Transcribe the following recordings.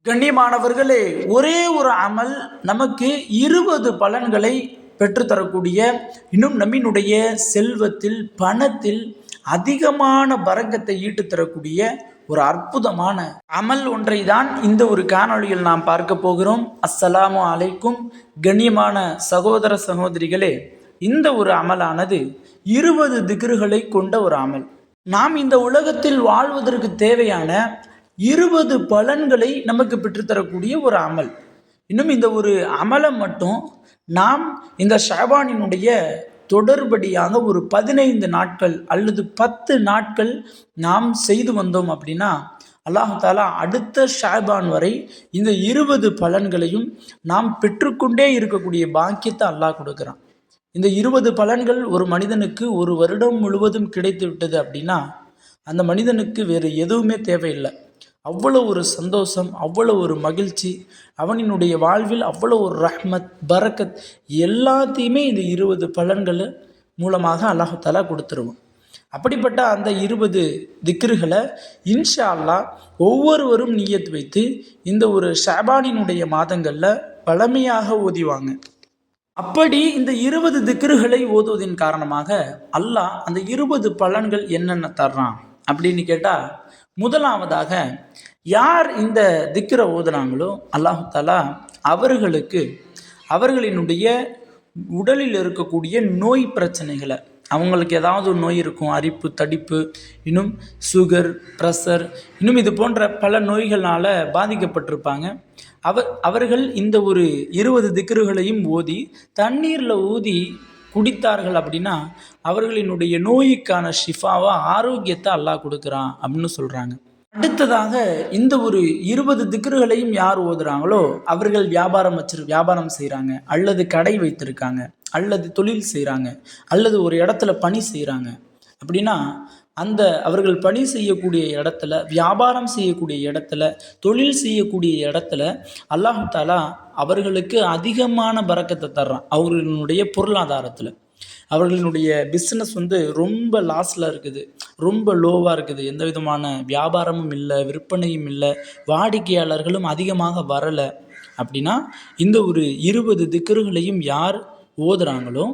கண்ணியமானவர்களே, ஒரே ஒரு அமல் நமக்கு 20 பலன்களை பெற்றுத்தரக்கூடிய, இன்னும் நம்மினுடைய செல்வத்தில் பணத்தில் அதிகமான பரக்கத்தை ஈட்டு தரக்கூடிய ஒரு அற்புதமான அமல் ஒன்றை தான் இந்த ஒரு காணொளியில் நாம் பார்க்க போகிறோம். அஸ்ஸலாமு அலைக்கும். கண்ணியமான சகோதர சகோதரிகளே, இந்த ஒரு அமலானது 20 திக்ருகளை கொண்ட ஒரு அமல். நாம் இந்த உலகத்தில் வாழ்வதற்கு தேவையான 20 பலன்களை நமக்கு பெற்றுத்தரக்கூடிய ஒரு அமல். இன்னும் இந்த ஒரு அமலை மட்டும் நாம் இந்த ஷாபானினுடைய தொடர்படியாக ஒரு 15 நாட்கள் அல்லது 10 நாட்கள் நாம் செய்து வந்தோம் அப்படின்னா, அல்லாஹ் தாலா அடுத்த ஷாபான் வரை இந்த 20 பலன்களையும் நாம் பெற்றுக்கொண்டே இருக்கக்கூடிய பாக்கியத்தை அல்லாஹ் கொடுக்குறான். இந்த 20 பலன்கள் ஒரு மனிதனுக்கு ஒரு வருடம் முழுவதும் கிடைத்து விட்டது அப்படின்னா, அந்த மனிதனுக்கு வேறு எதுவுமே தேவையில்லை. அவ்வளோ ஒரு சந்தோஷம், அவ்வளோ ஒரு மகிழ்ச்சி, அவனினுடைய வாழ்வில் அவ்வளோ ஒரு ரஹ்மத், பரக்கத் எல்லாத்தையுமே இந்த 20 பலன்கள் மூலமாக அல்லாஹ் தஆலா கொடுத்துருவோம். அப்படிப்பட்ட அந்த 20 திக்ருகளை இன்ஷா அல்லாஹ் ஒவ்வொருவரும் நியத் வைத்து இந்த ஒரு ஷாபானினுடைய மாதங்களில் பழமையாக ஓதிவாங்க. அப்படி இந்த 20 திக்ருகளை ஓதுவதன் காரணமாக அல்லாஹ் அந்த 20 பலன்கள் என்னென்ன தர்றான் அப்படின்னு கேட்டால், முதலாவதாக யார் இந்த திக்ரை ஓதுனாங்களோ அல்லாஹ் தஆலா அவர்களுக்கு அவர்களினுடைய உடலில் இருக்கக்கூடிய நோய் பிரச்சனைகளை, அவங்களுக்கு ஏதாவது ஒரு நோய் இருக்கும், அரிப்பு, தடிப்பு, இன்னும் சுகர், ப்ரெஷர், இன்னும் இது போன்ற பல நோய்களால் பாதிக்கப்பட்டிருப்பாங்க. அவர்கள் இந்த ஒரு 20 திக்ருகளையும் ஓதி தண்ணீரில் ஊதி குடித்தார்கள் அப்படின்னா அவர்களினுடைய நோய்க்கான ஷிஃபாவா, ஆரோக்கியத்தை அல்லாஹ் கொடுக்குறான் அப்படின்னு சொல்கிறாங்க. அடுத்ததாக இந்த ஒரு 20 திக்ருகளையும் யார் ஓதுறாங்களோ அவர்கள் வியாபாரம் செய்கிறாங்க, அல்லது கடை வைத்திருக்காங்க, அல்லது தொழில் செய்கிறாங்க, அல்லது ஒரு இடத்துல பணி செய்கிறாங்க அப்படின்னா, அந்த அவர்கள் பணி செய்யக்கூடிய இடத்துல, வியாபாரம் செய்யக்கூடிய இடத்துல, தொழில் செய்யக்கூடிய இடத்துல அல்லாஹ் தஆலா அவர்களுக்கு அதிகமான பரக்கத்தை தர்றான். அவர்களுடைய பொருளாதாரத்தில் அவர்களினுடைய பிஸ்னஸ் ரொம்ப லாஸில் இருக்குது, ரொம்ப லோவாக இருக்குது, எந்த விதமான வியாபாரமும் இல்லை, விற்பனையும் இல்லை, வாடிக்கையாளர்களும் அதிகமாக வரலை அப்படின்னா, இந்த ஒரு 20 திக்ருகளையும் யார் ஓதுறாங்களோ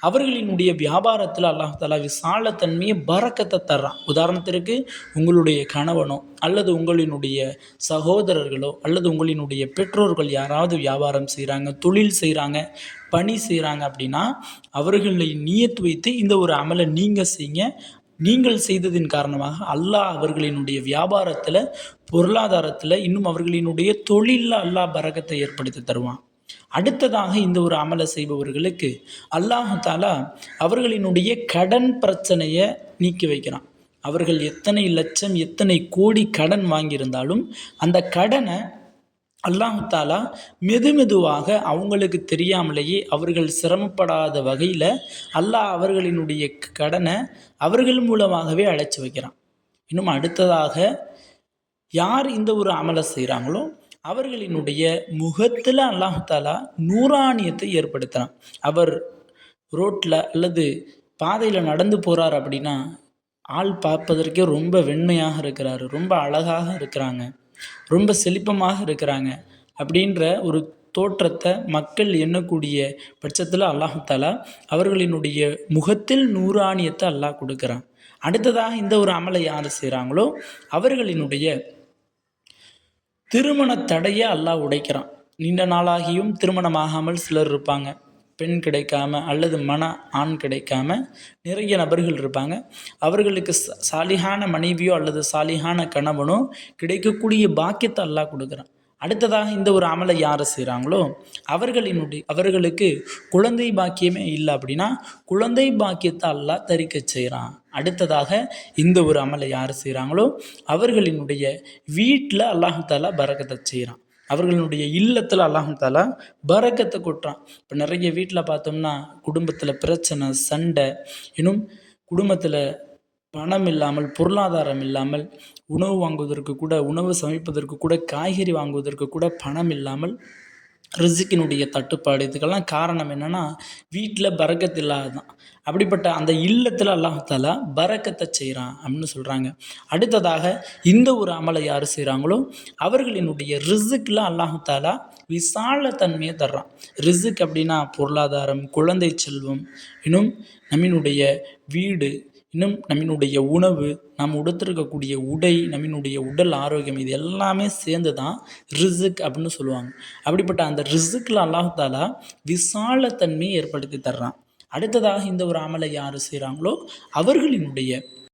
அவர்களினுடைய வியாபாரத்தில் அல்லாஹ் தஆலா விசாலத்தன்மையை, பரக்கத்தை தர்றான். உதாரணத்திற்கு உங்களுடைய கணவனோ அல்லது உங்களினுடைய சகோதரர்களோ அல்லது உங்களினுடைய பெற்றோர்கள் யாராவது வியாபாரம் செய்கிறாங்க, தொழில் செய்கிறாங்க, பணி செய்கிறாங்க அப்படின்னா அவர்களை நியத் வைத்து இந்த ஒரு அமலை நீங்கள் செய்யுங்க. நீங்கள் செய்ததின் காரணமாக அல்லாஹ் அவர்களினுடைய வியாபாரத்தில், பொருளாதாரத்தில், இன்னும் அவர்களினுடைய தொழிலில் அல்லாஹ் பரக்கத்தை ஏற்படுத்தி தருவான். அடுத்ததாக இந்த ஒரு அமலை செய்பவர்களுக்கு அல்லாஹ் தஆலா அவர்களினுடைய கடன் பிரச்சனையை நீக்கி வைக்கிறான். அவர்கள் எத்தனை லட்சம், எத்தனை கோடி கடன் வாங்கியிருந்தாலும் அந்த கடனை அல்லாஹ் தஆலா மெதுவாக அவங்களுக்கு தெரியாமலேயே, அவர்கள் சிரமப்படாத வகையில் அல்லாஹ் அவர்களினுடைய கடனை அவர்கள் மூலமாகவே அழைச்சி வைக்கிறான். இன்னும் அடுத்ததாக யார் இந்த ஒரு அமலை செய்கிறாங்களோ அவர்களினுடைய முகத்தில் அல்லாஹ் தஆலா நூறானியத்தை ஏற்படுத்துகிறான். அவர் ரோட்டில் அல்லது பாதையில் நடந்து போகிறார் அப்படின்னா ஆள் பார்ப்பதற்கே ரொம்ப வெண்மையாக இருக்கிறாரு, ரொம்ப அழகாக இருக்கிறாங்க, ரொம்ப செழிப்பமாக இருக்கிறாங்க அப்படின்ற ஒரு தோற்றத்தை மக்கள் எண்ணக்கூடிய பட்சத்தில் அல்லாஹ் தஆலா அவர்களினுடைய முகத்தில் நூறானியத்தை அல்லாஹ் கொடுக்குறான். அடுத்ததாக இந்த ஒரு அமலை யார் செய்கிறாங்களோ அவர்களினுடைய திருமண தடையை அல்லாஹ் உடைக்கிறான். நீண்ட நாளாகியும் திருமணமாகாமல் சிலர் இருப்பாங்க, பெண் கிடைக்காம அல்லது ஆண் கிடைக்காம நிறைய நபர்கள் இருப்பாங்க. அவர்களுக்கு சாலிஹான மனைவியோ அல்லது சாலிஹான கணவனோ கிடைக்கக்கூடிய பாக்கியத்தை அல்லாஹ் கொடுக்குறான். அடுத்ததாக இந்த ஒரு அமலை யார் செய்கிறாங்களோ அவர்களுக்கு குழந்தை பாக்கியமே இல்லை அப்படின்னா குழந்தை பாக்கியத்தை அல்லாஹ் தரிக்க செய்கிறான். அடுத்ததாக இந்த ஒரு அமலை யார் செய்கிறாங்களோ அவர்களினுடைய வீட்டில் அல்லாஹ் தஆலா பரக்கத்தை செய்கிறான். அவர்களுடைய இல்லத்தில் அல்லாஹ் தஆலா பரக்கத்தை கொட்டுறான். இப்போ நிறைய வீட்டில் பார்த்தோம்னா குடும்பத்தில் பிரச்சனை, சண்டை, இன்னும் குடும்பத்தில் பணம் இல்லாமல், பொருளாதாரம் இல்லாமல், உணவு வாங்குவதற்கு கூட, உணவு சமைப்பதற்கு கூட, காய்கறி வாங்குவதற்கு கூட பணம் இல்லாமல் ரிசிக்கினுடைய தட்டுப்பாடு. இதுக்கெல்லாம் காரணம் என்னென்னா வீட்டில் பரக்கத் இல்லாததான். அப்படிப்பட்ட அந்த இல்லத்தில் அல்லாஹ் தஆலா பரக்கத்தை செய்கிறான் அப்படின்னு சொல்கிறாங்க. அடுத்ததாக இந்த ஒரு அமலை யார் செய்கிறாங்களோ அவர்களினுடைய ரிசுக்கில் அல்லாஹ் தஆலா விசால தன்மையை தர்றான். ரிசுக் அப்படின்னா பொருளாதாரம், குழந்தை செல்வம், இன்னும் நம்மினுடைய வீடு, இன்னும் நம்மினுடைய உணவு, நாம் உடுத்திருக்கக்கூடிய உடை, நம்மினுடைய உடல் ஆரோக்கியம், இது எல்லாமே சேர்ந்து தான் ரிசுக் அப்படின்னு சொல்லுவாங்க. அப்படிப்பட்ட அந்த ரிசுக்கில் அல்லாஹ் தஆலா விசாலத்தன்மையை ஏற்படுத்தி தர்றான். அடுத்ததாக இந்த ஒரு அமலை யார் செய்கிறாங்களோ அவர்களினுடைய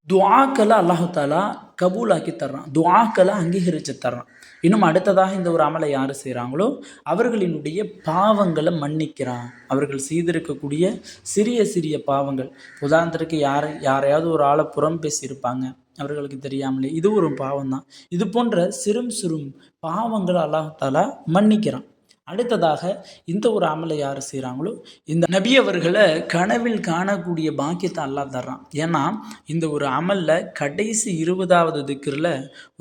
துஆக்களை அல்லாஹ் தஆலா கபூலாக்கி தர்றான். துஆக்களை அங்கீகரித்து தர்றான். இன்னும் அடுத்ததாக இந்த ஒரு அமலை யார் செய்கிறாங்களோ அவர்களினுடைய பாவங்களை மன்னிக்கிறான். அவர்கள் செய்திருக்கக்கூடிய சிறிய சிறிய பாவங்கள், உதாரணத்திற்கு யாரையாவது ஒரு ஆளை புறம் பேசியிருப்பாங்க அவர்களுக்கு தெரியாமலே, இது ஒரு பாவம் தான். இது போன்ற சிறும் சிறும் பாவங்களை அல்லாஹ் தஆலா மன்னிக்கிறான். அடுத்ததாக இந்த ஒரு அமலை யார் செய்கிறாங்களோ இந்த நபி அவர்களை கனவில் காணக்கூடிய பாக்கியத்தை அல்லாஹ் தர்றான். ஏன்னா இந்த ஒரு அமலில் கடைசி 20வது திக்ரில்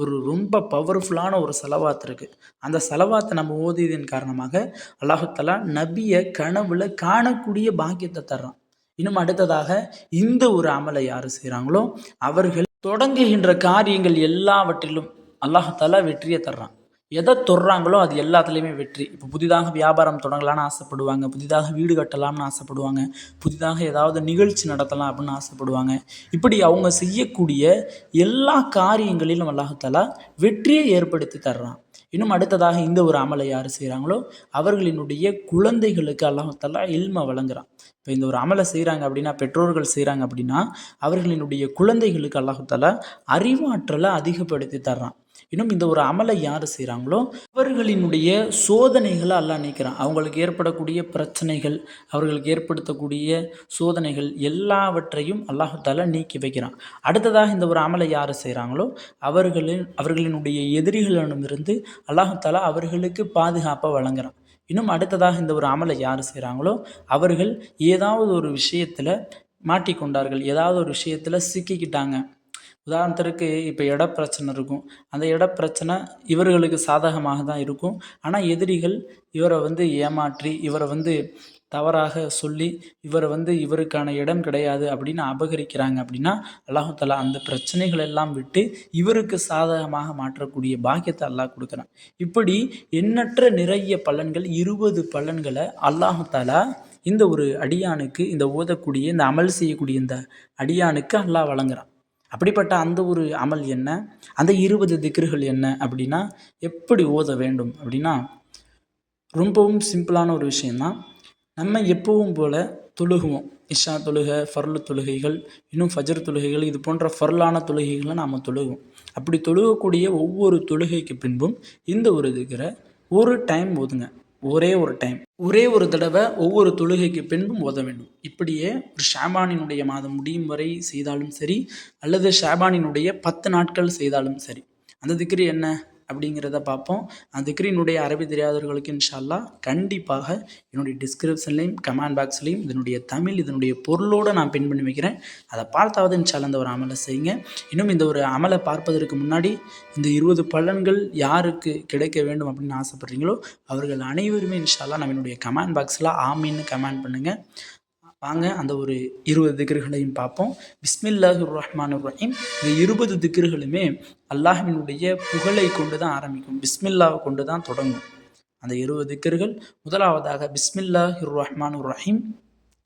ஒரு ரொம்ப பவர்ஃபுல்லான ஒரு செலவாத்து இருக்குது. அந்த செலவாத்தை நம்ம ஓதியதன் காரணமாக அல்லாஹ் தஆலா நபியை கனவுல காணக்கூடிய பாக்கியத்தை தர்றான். இன்னும் அடுத்ததாக இந்த ஒரு அமலை யார் செய்கிறாங்களோ அவர்கள் தொடங்குகின்ற காரியங்கள் எல்லாவற்றிலும் அல்லாஹ் தஆலா வெற்றியை தர்றான். எதை தொடுறாங்களோ அது எல்லாத்துலேயுமே வெற்றி. இப்போ புதிதாக வியாபாரம் தொடங்கலான்னு ஆசைப்படுவாங்க, புதிதாக வீடு கட்டலாம்னு ஆசைப்படுவாங்க, புதிதாக ஏதாவது நிகழ்ச்சி நடத்தலாம் அப்படின்னு ஆசைப்படுவாங்க. இப்படி அவங்க செய்யக்கூடிய எல்லா காரியங்களிலும் அல்லாஹ் தஆலா வெற்றியை ஏற்படுத்தி தர்றான். இன்னும் அடுத்ததாக இந்த ஒரு அமலை யார் செய்கிறாங்களோ அவர்களினுடைய குழந்தைகளுக்கு அல்லாஹ் தஆலா இல்மை வழங்குறான். இப்போ இந்த ஒரு அமலை செய்கிறாங்க அப்படின்னா, பெற்றோர்கள் செய்கிறாங்க அப்படின்னா அவர்களினுடைய குழந்தைகளுக்கு அல்லாஹ் தஆலா அறிவாற்றலை அதிகப்படுத்தி தர்றான். இன்னும் இந்த ஒரு அமலை யார் செய்கிறாங்களோ அவர்களினுடைய சோதனைகளை அல்லாஹ் நீக்கிறான். அவங்களுக்கு ஏற்படக்கூடிய பிரச்சனைகள், அவர்களுக்கு ஏற்படுத்தக்கூடிய சோதனைகள் எல்லாவற்றையும் அல்லாஹ் தஆலா நீக்கி வைக்கிறான். அடுத்ததாக இந்த ஒரு அமலை யார் செய்கிறாங்களோ அவர்களினுடைய எதிரிகளிடமிருந்து அல்லாஹ் தஆலா அவர்களுக்கு பாதுகாப்பை வழங்குறான். இன்னும் அடுத்ததாக இந்த ஒரு அமலை யார் செய்கிறாங்களோ அவர்கள் ஏதாவது ஒரு விஷயத்தில் மாட்டிக்கொண்டார்கள், ஏதாவது ஒரு விஷயத்தில் சிக்கிக்கிட்டாங்க. உதாரணத்திற்கு இப்போ இட பிரச்சனை இருக்கும். அந்த இட பிரச்சனை இவர்களுக்கு சாதகமாக தான் இருக்கும். ஆனால் எதிரிகள் இவரை ஏமாற்றி, இவரை தவறாக சொல்லி, இவருக்கான இடம் கிடையாது அப்படின்னு அபகரிக்கிறாங்க அப்படின்னா அல்லாஹ் தஆலா அந்த பிரச்சனைகள் எல்லாம் விட்டு இவருக்கு சாதகமாக மாற்றக்கூடிய பாக்கியத்தை அல்லாஹ் கொடுக்குறான். இப்படி எண்ணற்ற நிறைய பலன்கள், 20 பலன்களை அல்லாஹ் தஆலா இந்த ஒரு அடியானுக்கு, இந்த ஓதக்கூடிய, இந்த அமல் செய்யக்கூடிய இந்த அடியானுக்கு அல்லாஹ் வழங்குறான். அப்படிப்பட்ட அந்த ஒரு அமல் என்ன, அந்த 20 திக்ருகள் என்ன அப்படின்னா, எப்படி ஓத வேண்டும் அப்படின்னா ரொம்பவும் சிம்பிளான ஒரு விஷயந்தான். நம்ம எப்பவும் போல் தொழுகுவோம். இஷா தொழுகை, ஃபர்லு தொழுகைகள், இன்னும் ஃபஜர் தொழுகைகள், இது போன்ற ஃபர்லான தொழுகைகளை நாம் தொழுகுவோம். அப்படி தொழுகக்கூடிய ஒவ்வொரு தொழுகைக்கு பின்பும் இந்த ஒரு திக்ரை ஒரு டைம் ஓதுங்க. ஒரே ஒரு தடவை ஒவ்வொரு தொழுகைக்கு பின்பும் ஓத வேண்டும். இப்படியே ஒரு ஷாபானினுடைய மாதம் முடியும் வரை செய்தாலும் சரி, அல்லது ஷாபானினுடைய 10 நாட்கள் செய்தாலும் சரி. அந்த திக்ரு என்ன அப்படிங்கிறத பார்ப்போம். அந்த திக்ரினுடைய அரபி தெரியாதவர்களுக்கு இன்ஷா அல்லாஹ் கண்டிப்பாக என்னுடைய டிஸ்கிரிப்ஷன்லையும் கமெண்ட் பாக்ஸ்லையும் இதனுடைய தமிழ், இதனுடைய பொருளோடு நான் பின் பண்ணி வைக்கிறேன். அதை பார்த்தாவது இன்ஷா அல்லாஹ் இந்த ஒரு அமலை செய்யுங்க. இன்னும் இந்த ஒரு அமலை பார்ப்பதற்கு முன்னாடி இந்த 20 பலன்கள் யாருக்கு கிடைக்க வேண்டும் அப்படின்னு ஆசைப்படுறீங்களோ அவர்கள் அனைவருமே இன்ஷா அல்லாஹ் நம்மளுடைய கமெண்ட் பாக்ஸில் ஆமீன்னு கமெண்ட் பண்ணுங்கள். வாங்க அந்த ஒரு 20 திக்ருகளையும் பார்ப்போம். பிஸ்மில்லாஹிர் ரஹ்மானிர் ரஹீம். இந்த 20 திக்ருகளுமே அல்லாஹ்வினுடைய புகழை கொண்டு தான் ஆரம்பிக்கும், பிஸ்மில்லாவை கொண்டு தான் தொடங்கும். அந்த 20 திக்ருகள், முதலாவதாக பிஸ்மில்லாஹிர் ரஹ்மானிர் ரஹீம்,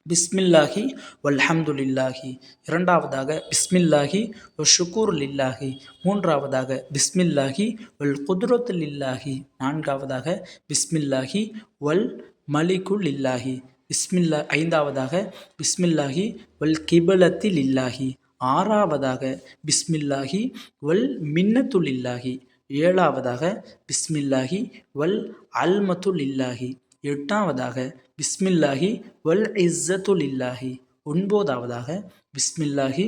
பிஸ்மில்லாஹி வல்ஹம்துலில்லாஹி. இரண்டாவதாக பிஸ்மில்லாஹி வஷுக்கூர் லில்லாஹி. மூன்றாவதாக பிஸ்மில்லாஹி வல் குத்ரத்து லில்லாஹி. நான்காவதாக பிஸ்மில்லாஹி வல் மலிகு லில்லாஹி. ஐந்தாவதாக பிஸ்மில்லாஹி வல் கிபலத்தி லில்லாஹி. ஆறாவதாக பிஸ்மில்லாஹி வல் மின்னத்து லில்லாஹி. ஏழாவதாக பிஸ்மில்லாஹி வல் அல்மத்து லில்லாஹி. எட்டாவதாக பிஸ்மில்லாஹி வல் இஸ்ஸத்து லில்லாஹி. ஒன்பதாவதாக பிஸ்மில்லாஹி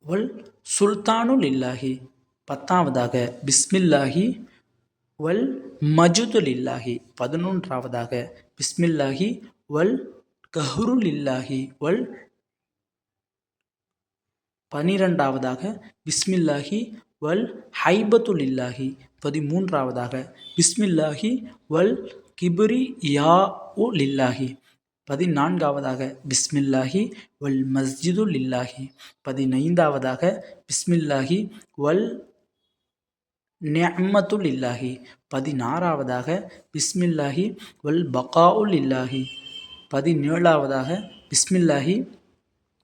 வல் சுல்தானு லில்லாஹி. பத்தாவதாக பிஸ்மில்லாஹி வல் மஜுது லில்லாஹி. 11ஆவதாக பிஸ்மில்லாஹி வல் கஹ்ரு லில்லாஹி வல். 12ஆவதாக பிஸ்மில்லாஹி வல் ஹைபத்து லில்லாஹி. 13வதாக பிஸ்மில்லாஹி வல் கிப்ரி யா உ லில்லாஹி. 14வதாக பிஸ்மில்லாஹி வல் மஸ்ஜிது லில்லாஹி. 15வதாக பிஸ்மில்லாஹி வல் நிஅமத்து லில்லாஹி. 16வதாக பிஸ்மில்லாஹி வல் பகாஉ லில்லாஹி. 17வதாக பிஸ்மில்லாஹி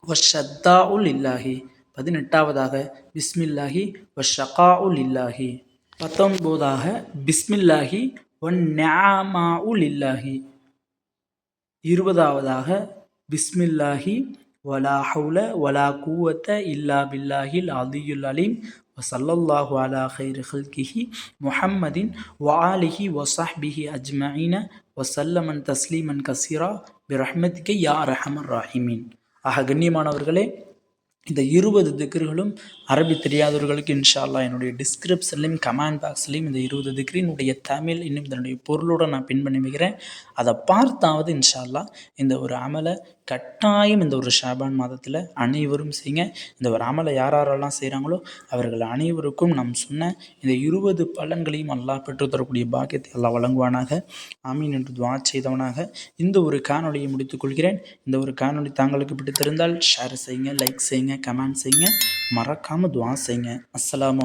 வஷத்தாஉ லில்லாஹி. 18வதாக பிஸ்மில்லாஹி வஷகாஉ லில்லாஹி. 19வதாக பிஸ்மில்லாஹி வன் நிஅமாஉ லில்லாஹி. 20வதாக பிஸ்மில்லாஹி வலா ஹவுல வலா குவத்த இல்லா பில்லாஹில் அலியுல் அலீம் வசல்லல்லாஹு அலா ஹைரி ஹல்கிஹி முஹம்மதின் வஆலிஹி வஸஹ்பிஹி அஜ்மஈன வசல்லமன் தஸ்லீமன் கசீரா பிரஹ்மதிக யா ரஹமர் ராஹிமீன். ஆக கண்ணியமானவர்களே, இந்த 20 திக்ர்களும் அரபி தெரியாதவர்களுக்கு இன்ஷா அல்லாஹ் என்னுடைய டிஸ்கிரிப்ஷன்லையும் கமெண்ட் பாக்ஸ்லையும் இந்த 20 திக்ரினுடைய தமிழ் இன்னும் இதனுடைய பொருளோடு நான் பின் பண்ணி வைக்கிறேன். அதை பார்த்தாவது இன்ஷா அல்லாஹ் இந்த ஒரு அமலை கட்டாயம் இந்த ஒரு ஷாபான் மாதத்தில் அனைவரும் செய்யுங்க. இந்த ஒரு அமலை யாரெல்லாம் செய்கிறாங்களோ அவர்கள் அனைவருக்கும் நாம் சொன்ன இந்த 20 பலன்களையும் அல்லாஹ் பெற்றுத்தரக்கூடிய பாக்கியத்தை அல்லாஹ் வழங்குவானாக. ஆமீன் என்று துஆ செய்தவனாக இந்த ஒரு காணொலியை முடித்துக்கொள்கிறேன். இந்த ஒரு காணொலி தாங்களுக்கு பிடித்திருந்தால் ஷேர் செய்யுங்க, லைக் செய்யுங்க, கமெண்ட் செய்யுங்க, மறக்காமல் துஆ செய்யுங்க. அஸ்ஸலாமு